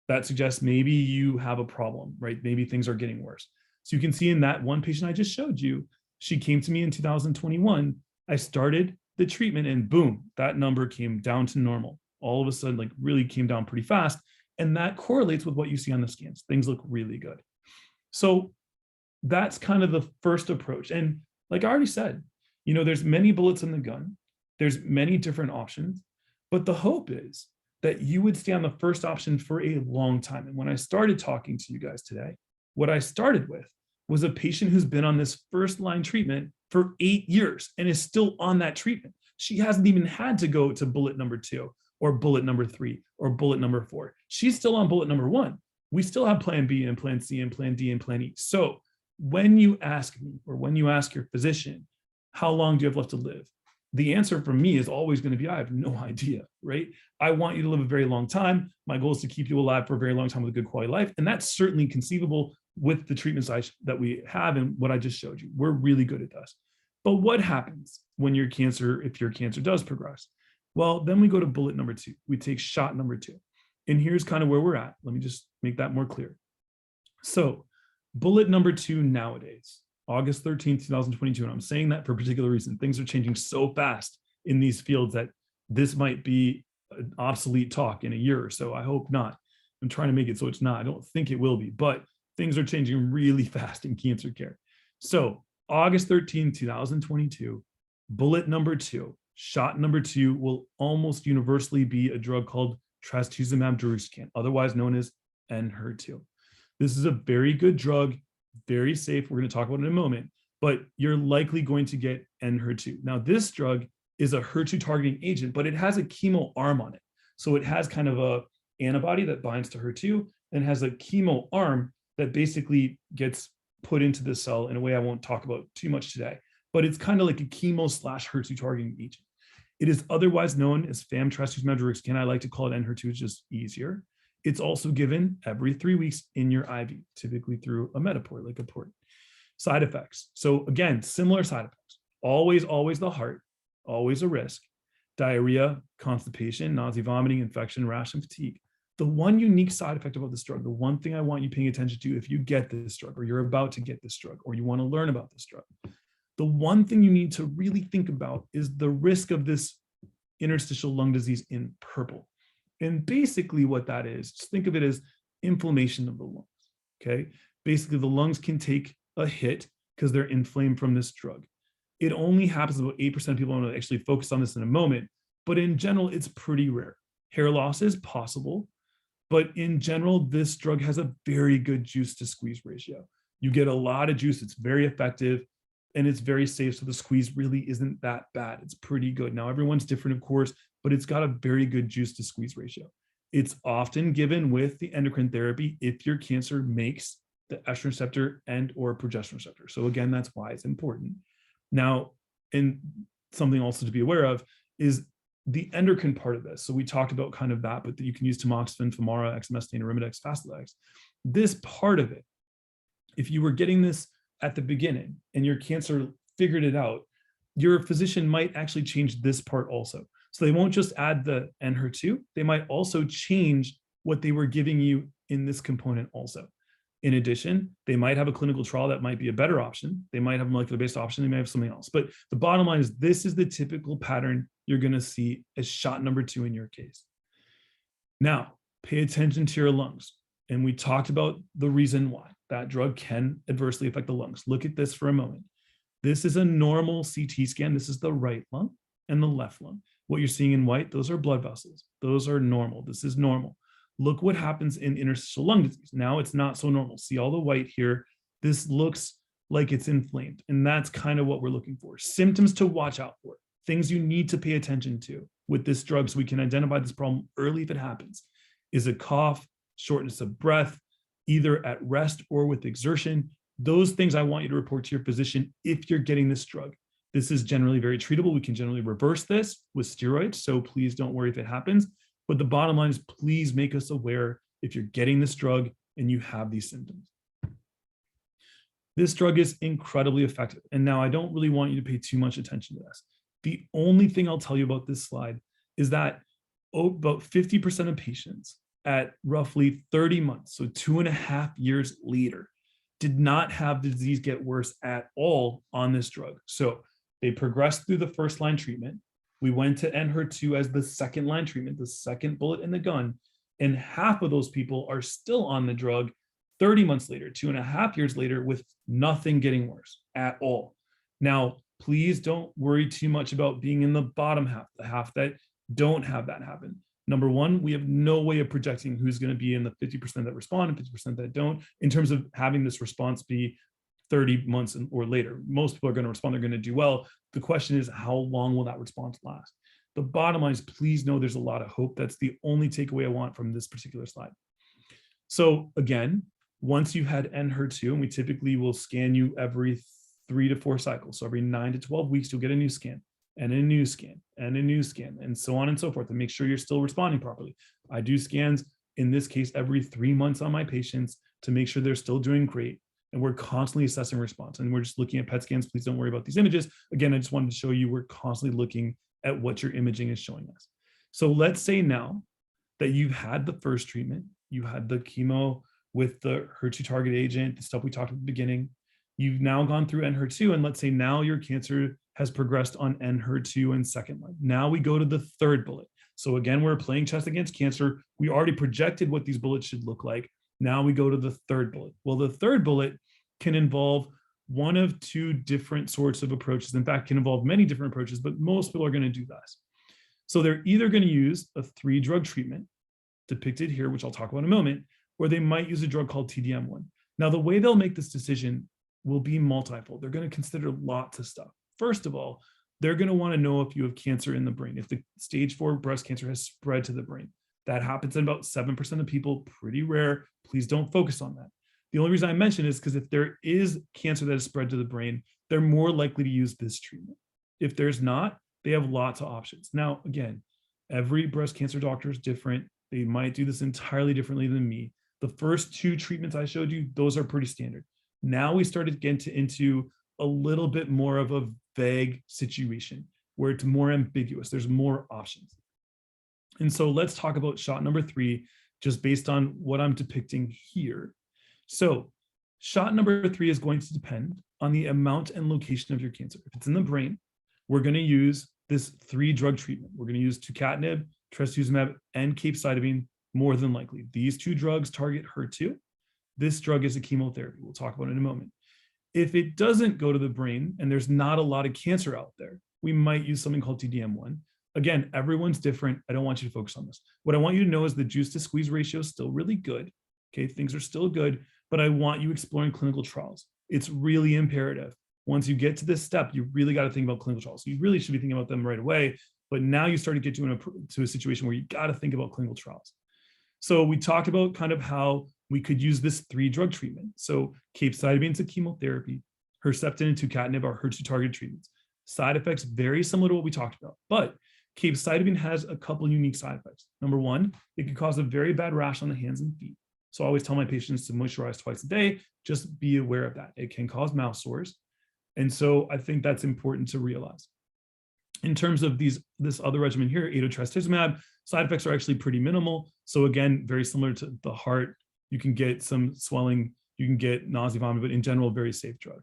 Speaker 1: that suggests maybe you have a problem, right? Maybe things are getting worse. So you can see in that one patient I just showed you, she came to me in 2021. I started the treatment and boom, that number came down to normal. All of a sudden, like really came down pretty fast. And that correlates with what you see on the scans. Things look really good. So that's kind of the first approach. And like I already said, you know, there's many bullets in the gun. There's many different options, but the hope is that you would stay on the first option for a long time. And when I started talking to you guys today, what I started with was a patient who's been on this first line treatment for 8 years and is still on that treatment. She hasn't even had to go to bullet number 2 or bullet number 3 or bullet number 4. She's still on bullet number 1. We still have plan B and plan C and plan D and plan E. So when you ask me, or when you ask your physician, how long do you have left to live? The answer from me is always going to be, I have no idea, right? I want you to live a very long time. My goal is to keep you alive for a very long time with a good quality life. And that's certainly conceivable with the treatments that we have and what I just showed you. We're really good at this. But what happens when your cancer, if your cancer does progress? Well, then we go to bullet number 2. We take shot number 2. And here's kind of where we're at. Let me just make that more clear. So bullet number 2 nowadays, August 13th, 2022, and I'm saying that for a particular reason. Things are changing so fast in these fields that this might be an obsolete talk in a year or so. I hope not. I'm trying to make it so it's not. I don't think it will be, but things are changing really fast in cancer care. So August 13th, 2022, bullet number 2, shot number 2 will almost universally be a drug called trastuzumab deruxtecan, otherwise known as Enhertu. This is a very good drug, very safe. We're going to talk about it in a moment, but you're likely going to get Enhertu. Now, this drug is a HER2 targeting agent, but it has a chemo arm on it. So it has kind of a antibody that binds to HER2 and has a chemo arm that basically gets put into the cell in a way I won't talk about too much today, but it's kind of like a chemo / HER2 targeting agent. It is otherwise known as FAM trastuzumab deruxtecan. I like to call it Enhertu, it's just easier. It's also given every 3 weeks in your IV, typically through a Metaport, like a port. Side effects. So again, similar side effects. Always the heart, always a risk. Diarrhea, constipation, nausea, vomiting, infection, rash, and fatigue. The one unique side effect about this drug, the one thing I want you paying attention to if you get this drug or you're about to get this drug or you want to learn about this drug, the one thing you need to really think about is the risk of this interstitial lung disease in purple. And basically what that is, just think of it as inflammation of the lungs, okay? Basically the lungs can take a hit because they're inflamed from this drug. It only happens about 8% of people. I'm going to actually focus on this in a moment, but in general, it's pretty rare. Hair loss is possible, but in general, this drug has a very good juice to squeeze ratio. You get a lot of juice, it's very effective, and it's very safe, so the squeeze really isn't that bad. It's pretty good. Now, everyone's different, of course, but it's got a very good juice to squeeze ratio. It's often given with the endocrine therapy if your cancer makes the estrogen receptor and or progesterone receptor. So again, that's why it's important. Now, and something also to be aware of is the endocrine part of this. So we talked about kind of that, but that you can use tamoxifen, Femara, exemestane, Arimidex, Faslodex. This part of it, if you were getting this at the beginning and your cancer figured it out, your physician might actually change this part also. So they won't just add the Enhertu, they might also change what they were giving you in this component also. In addition, they might have a clinical trial that might be a better option. They might have a molecular-based option. They may have something else. But the bottom line is this is the typical pattern you're going to see as shot number 2 in your case. Now, pay attention to your lungs. And we talked about the reason why that drug can adversely affect the lungs. Look at this for a moment. This is a normal CT scan. This is the right lung and the left lung. What you're seeing in white, those are blood vessels. Those are normal. This is normal. Look what happens in interstitial lung disease. Now it's not so normal. See all the white here? This looks like it's inflamed. And that's kind of what we're looking for. Symptoms to watch out for. Things you need to pay attention to with this drug so we can identify this problem early if it happens. Is a cough, shortness of breath, either at rest or with exertion. Those things I want you to report to your physician if you're getting this drug. This is generally very treatable. We can generally reverse this with steroids. So please don't worry if it happens. But the bottom line is please make us aware if you're getting this drug and you have these symptoms. This drug is incredibly effective. And now I don't really want you to pay too much attention to this. The only thing I'll tell you about this slide is that about 50% of patients at roughly 30 months, so 2.5 years later, did not have the disease get worse at all on this drug. So they progressed through the first line treatment. We went to Enhertu as the second line treatment, the second bullet in the gun, and half of those people are still on the drug 30 months later, 2.5 years later, with nothing getting worse at all. Now, please don't worry too much about being in the bottom half, the half that don't have that happen. Number one, we have no way of projecting who's going to be in the 50% that respond and 50% that don't in terms of having this response be 30 months or later. Most people are going to respond, they're going to do well. The question is, how long will that response last? The bottom line is, please know there's a lot of hope. That's the only takeaway I want from this particular slide. So again, once you've had Enhertu, and we typically will scan you every 3 to 4 cycles. So every 9 to 12 weeks, you'll get a new scan and a new scan and a new scan and so on and so forth to make sure you're still responding properly. I do scans, in this case, every 3 months on my patients to make sure they're still doing great. And we're constantly assessing response. And we're just looking at PET scans. Please don't worry about these images. Again, I just wanted to show you we're constantly looking at what your imaging is showing us. So let's say now that you've had the first treatment, you had the chemo with the HER2 target agent, the stuff we talked at the beginning. You've now gone through Enhertu, and let's say now your cancer has progressed on Enhertu in second line. Now we go to the third bullet. So again, we're playing chess against cancer. We already projected what these bullets should look like. Now we go to the third bullet. Well, the third bullet can involve one of 2 different sorts of approaches. In fact, can involve many different approaches, but most people are going to do this. So they're either going to use a 3-drug treatment depicted here, which I'll talk about in a moment, or they might use a drug called TDM1. Now, the way they'll make this decision will be multifold. They're going to consider lots of stuff. First of all, they're going to want to know if you have cancer in the brain, if the stage 4 breast cancer has spread to the brain. That happens in about 7% of people, pretty rare. Please don't focus on that. The only reason I mention is because if there is cancer that is spread to the brain, they're more likely to use this treatment. If there's not, they have lots of options. Now, again, every breast cancer doctor is different. They might do this entirely differently than me. The first 2 treatments I showed you, those are pretty standard. Now we started to get into a little bit more of a vague situation where it's more ambiguous. There's more options. And so let's talk about shot number 3, just based on what I'm depicting here. So shot number 3 is going to depend on the amount and location of your cancer. If it's in the brain, we're going to use this 3-drug treatment. We're going to use tucatinib, trastuzumab, and capecitabine more than likely. These 2 drugs target HER2. This drug is a chemotherapy. We'll talk about it in a moment. If it doesn't go to the brain and there's not a lot of cancer out there, we might use something called TDM1. Again, everyone's different. I don't want you to focus on this. What I want you to know is the juice to squeeze ratio is still really good. Okay, things are still good, but I want you exploring clinical trials. It's really imperative. Once you get to this step, you really got to think about clinical trials. You really should be thinking about them right away, but now you start to get to a situation where you got to think about clinical trials. So we talked about kind of how we could use this 3-drug treatment. So capecitabine is a chemotherapy, Herceptin and tucatinib are HER2 targeted treatments. Side effects very similar to what we talked about, but capecitabine has a couple unique side effects. Number 1, it can cause a very bad rash on the hands and feet. So I always tell my patients to moisturize twice a day. Just be aware of that. It can cause mouth sores. And so I think that's important to realize. In terms of this other regimen here, trastuzumab, side effects are actually pretty minimal. So again, very similar to the heart, you can get some swelling, you can get nausea, vomit, but in general, very safe drug.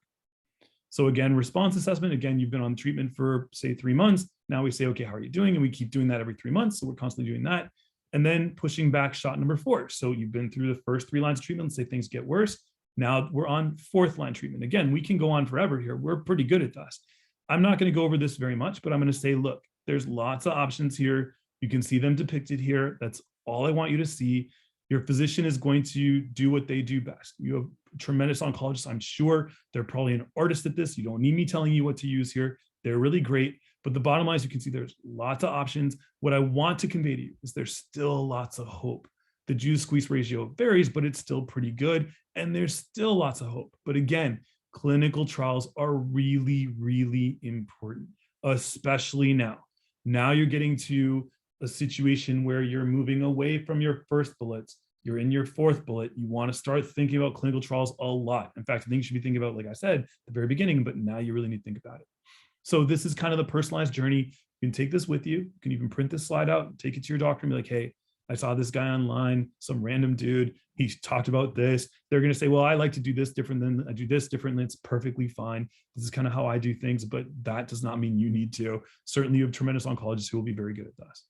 Speaker 1: So again, response assessment, again, you've been on treatment for say 3 months. Now we say, okay, how are you doing? And we keep doing that every 3 months. So we're constantly doing that. And then pushing back shot number 4. So you've been through the first 3 lines of treatment, say things get worse. Now we're on 4th line treatment. Again, we can go on forever here. We're pretty good at this. I'm not going to go over this very much, but I'm going to say, look, there's lots of options here. You can see them depicted here. That's all I want you to see. Your physician is going to do what they do best. You have tremendous oncologists. I'm sure they're probably an artist at this. You don't need me telling you what to use here. They're really great. But the bottom line is you can see there's lots of options. What I want to convey to you is there's still lots of hope. The juice squeeze ratio varies, but it's still pretty good. And there's still lots of hope. But again, clinical trials are really, really important, especially now. Now you're getting to a situation where you're moving away from your first bullets. You're in your 4th bullet. You want to start thinking about clinical trials a lot. In fact, I think you should be thinking about, like I said, at the very beginning, but now you really need to think about it. So this is kind of the personalized journey. You can take this with you. You can even print this slide out, take it to your doctor and be like, hey, I saw this guy online, some random dude. He talked about this. They're going to say, well, I like to do this different than I do this differently. It's perfectly fine. This is kind of how I do things, but that does not mean you need to. Certainly you have tremendous oncologists who will be very good at this.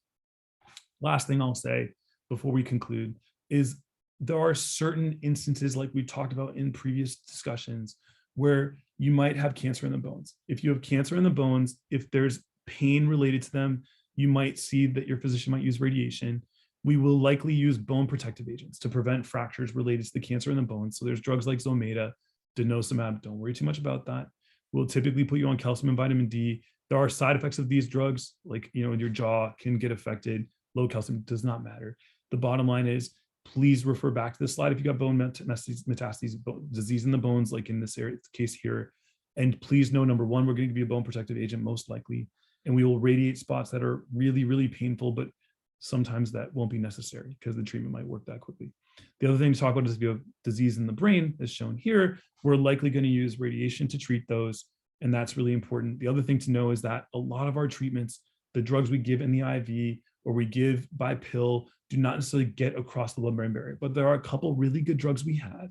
Speaker 1: Last thing I'll say before we conclude is there are certain instances, like we talked about in previous discussions, where you might have cancer in the bones. If you have cancer in the bones, if there's pain related to them, you might see that your physician might use radiation. We will likely use bone protective agents to prevent fractures related to the cancer in the bones. So there's drugs like Zometa, denosumab, don't worry too much about that. We'll typically put you on calcium and vitamin D. There are side effects of these drugs, like, your jaw can get affected. Low calcium does not matter. The bottom line is, please refer back to this slide if you got bone metastases, disease in the bones, like in this case here. And please know, number 1, we're going to be a bone protective agent most likely, and we will radiate spots that are really, really painful, but sometimes that won't be necessary because the treatment might work that quickly. The other thing to talk about is if you have disease in the brain, as shown here, we're likely going to use radiation to treat those, and that's really important. The other thing to know is that a lot of our treatments, the drugs we give in the IV or we give by pill, do not necessarily get across the blood-brain barrier, but there are a couple really good drugs we have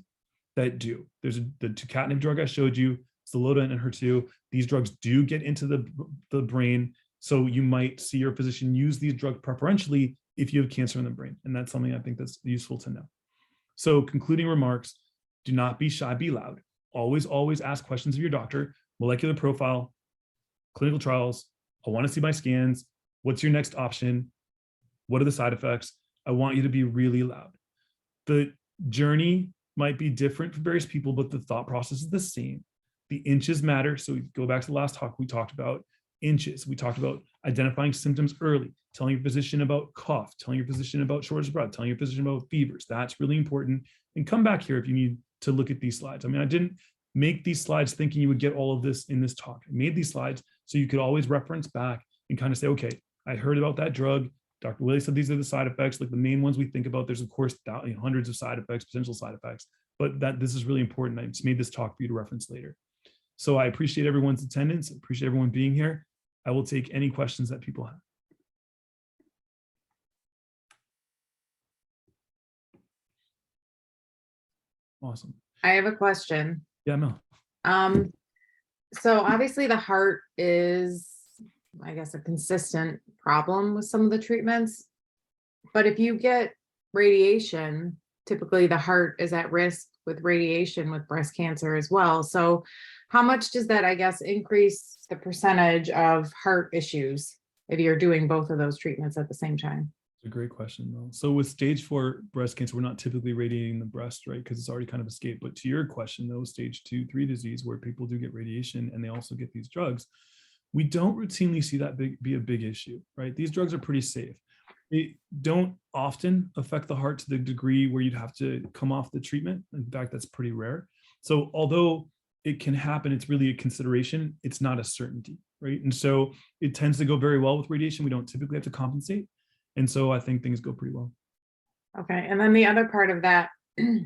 Speaker 1: that do. There's the tucatinib drug I showed you, Cellular and Enhertu. These drugs do get into the brain, so you might see your physician use these drugs preferentially if you have cancer in the brain, and that's something I think that's useful to know. So concluding remarks, do not be shy, be loud. Always, always ask questions of your doctor. Molecular profile, clinical trials. I want to see my scans. What's your next option? What are the side effects? I want you to be really loud. The journey might be different for various people, but the thought process is the same. The inches matter. So we go back to the last talk we talked about inches. We talked about identifying symptoms early, telling your physician about cough, telling your physician about shortness of breath, telling your physician about fevers. That's really important. And come back here if you need to look at these slides. I mean, I didn't make these slides thinking you would get all of this in this talk. I made these slides so you could always reference back and kind of say, okay, I heard about that drug. Dr. Willie said these are the side effects, like the main ones we think about. There's of course hundreds of side effects, potential side effects. but that this is really important. I just made this talk for you to reference later. So I appreciate everyone's attendance. I appreciate everyone being here. I will take any questions that people have. Awesome.
Speaker 2: I have a question.
Speaker 1: Yeah, Mel.
Speaker 2: So obviously the heart is, I guess, a consistent problem with some of the treatments. But if you get radiation, typically the heart is at risk with radiation with breast cancer as well. So how much does that, I guess, increase the percentage of heart issues if you're doing both of those treatments at the same time?
Speaker 1: It's a great question, Mel. So with stage 4 breast cancer, we're not typically radiating the breast, right? Because it's already kind of escaped. But to your question, though, stage 2, 3 disease, where people do get radiation and they also get these drugs, we don't routinely see that be a big issue, right? These drugs are pretty safe. They don't often affect the heart to the degree where you'd have to come off the treatment. In fact, that's pretty rare. So although it can happen, it's really a consideration. It's not a certainty, right? And so it tends to go very well with radiation. We don't typically have to compensate. And so I think things go pretty well.
Speaker 2: Okay. And then the other part of that, if,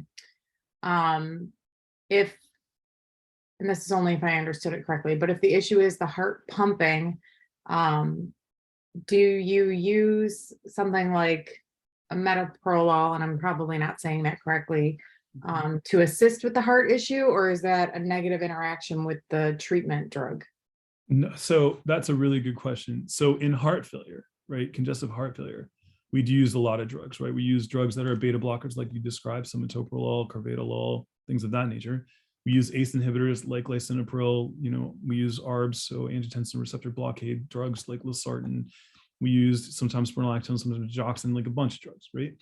Speaker 2: and this is only if I understood it correctly, but if the issue is the heart pumping, do you use something like a metoprolol, and I'm probably not saying that correctly, to assist with the heart issue, or is that a negative interaction with the treatment drug?
Speaker 1: No, so that's a really good question. So in heart failure, right, congestive heart failure, we do use a lot of drugs, right? We use drugs that are beta blockers, like you described, some metoprolol, carvedilol, things of that nature. We use ACE inhibitors like lisinopril. We use ARBs, so angiotensin receptor blockade drugs like losartan. We use sometimes spironolactone, sometimes digoxin, like a bunch of drugs, right?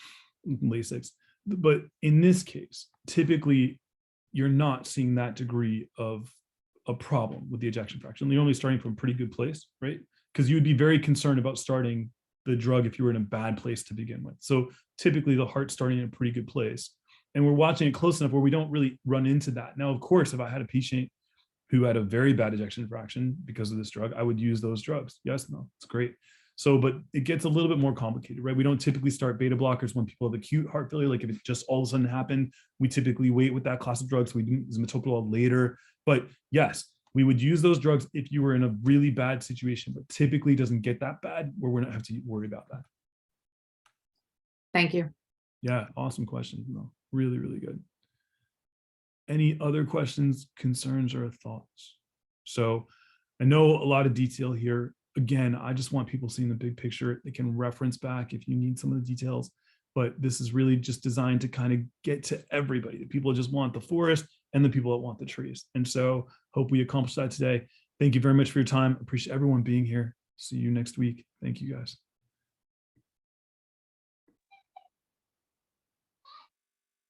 Speaker 1: Lasix. But in this case, typically, you're not seeing that degree of a problem with the ejection fraction. You're only starting from a pretty good place, right? Because you would be very concerned about starting the drug if you were in a bad place to begin with. So typically the heart's starting in a pretty good place. And we're watching it close enough where we don't really run into that. Now, of course, if I had a patient who had a very bad ejection fraction because of this drug, I would use those drugs. Yes, no, it's great. So, but it gets a little bit more complicated, right? We don't typically start beta blockers when people have acute heart failure. Like if it just all of a sudden happened, we typically wait with that class of drugs. We do use metoprolol later. But yes, we would use those drugs if you were in a really bad situation, but typically doesn't get that bad where we're not have to worry about that.
Speaker 2: Thank you.
Speaker 1: Yeah, awesome question. No, really, really good. Any other questions, concerns, or thoughts? So I know a lot of detail here. Again, I just want people seeing the big picture. They can reference back if you need some of the details, but this is really just designed to kind of get to everybody. The people that just want the forest and the people that want the trees. And so hope we accomplished that today. Thank you very much for your time. Appreciate everyone being here. See you next week. Thank you, guys.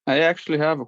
Speaker 3: I actually have a